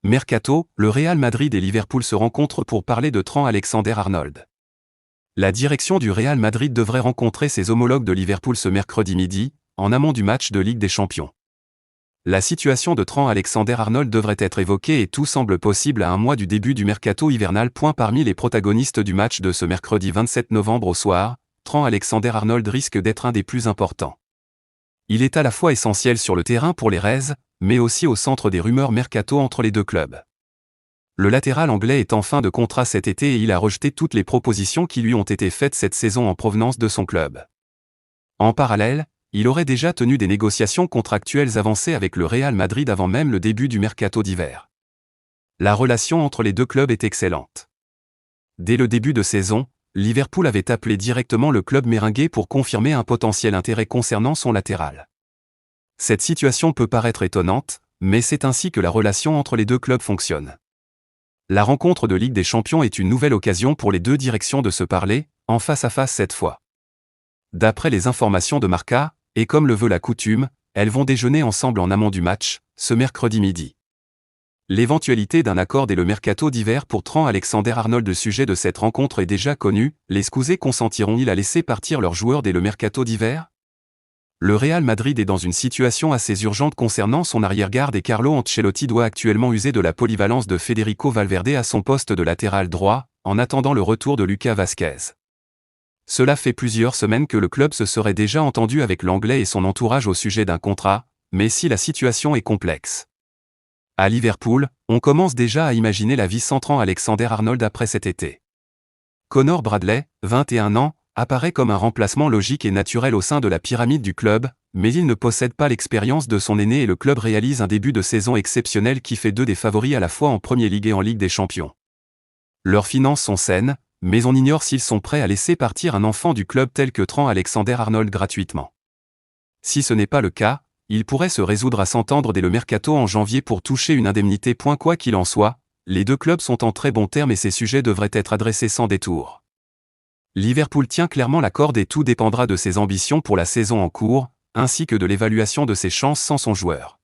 Mercato, le Real Madrid et Liverpool se rencontrent pour parler de Trent Alexander-Arnold. La direction du Real Madrid devrait rencontrer ses homologues de Liverpool ce mercredi midi, en amont du match de Ligue des Champions. La situation de Trent Alexander-Arnold devrait être évoquée et tout semble possible à un mois du début du mercato hivernal. Parmi les protagonistes du match de ce mercredi 27 novembre au soir, Trent Alexander-Arnold risque d'être un des plus importants. Il est à la fois essentiel sur le terrain pour les Reds, mais aussi au centre des rumeurs mercato entre les deux clubs. Le latéral anglais est en fin de contrat cet été et il a rejeté toutes les propositions qui lui ont été faites cette saison en provenance de son club. En parallèle, il aurait déjà tenu des négociations contractuelles avancées avec le Real Madrid avant même le début du mercato d'hiver. La relation entre les deux clubs est excellente. Dès le début de saison, Liverpool avait appelé directement le club méringué pour confirmer un potentiel intérêt concernant son latéral. Cette situation peut paraître étonnante, mais c'est ainsi que la relation entre les deux clubs fonctionne. La rencontre de Ligue des Champions est une nouvelle occasion pour les deux directions de se parler, en face à face cette fois. D'après les informations de Marca, et comme le veut la coutume, elles vont déjeuner ensemble en amont du match, ce mercredi midi. L'éventualité d'un accord dès le mercato d'hiver pour Trent Alexander-Arnold. Le sujet de cette rencontre est déjà connu, les Scousés consentiront-ils à laisser partir leurs joueurs dès le mercato d'hiver ? Le Real Madrid est dans une situation assez urgente concernant son arrière-garde et Carlo Ancelotti doit actuellement user de la polyvalence de Federico Valverde à son poste de latéral droit, en attendant le retour de Lucas Vazquez. Cela fait plusieurs semaines que le club se serait déjà entendu avec l'Anglais et son entourage au sujet d'un contrat, mais si la situation est complexe. À Liverpool, on commence déjà à imaginer la vie sans Trent Alexander-Arnold après cet été. Connor Bradley, 21 ans, apparaît comme un remplacement logique et naturel au sein de la pyramide du club, mais il ne possède pas l'expérience de son aîné et le club réalise un début de saison exceptionnel qui fait d'eux des favoris à la fois en Premier League et en Ligue des Champions. Leurs finances sont saines, mais on ignore s'ils sont prêts à laisser partir un enfant du club tel que Trent Alexander-Arnold gratuitement. Si ce n'est pas le cas, il pourrait se résoudre à s'entendre dès le mercato en janvier pour toucher une indemnité. Quoi qu'il en soit, les deux clubs sont en très bons termes et ces sujets devraient être adressés sans détour. Liverpool tient clairement la corde et tout dépendra de ses ambitions pour la saison en cours, ainsi que de l'évaluation de ses chances sans son joueur.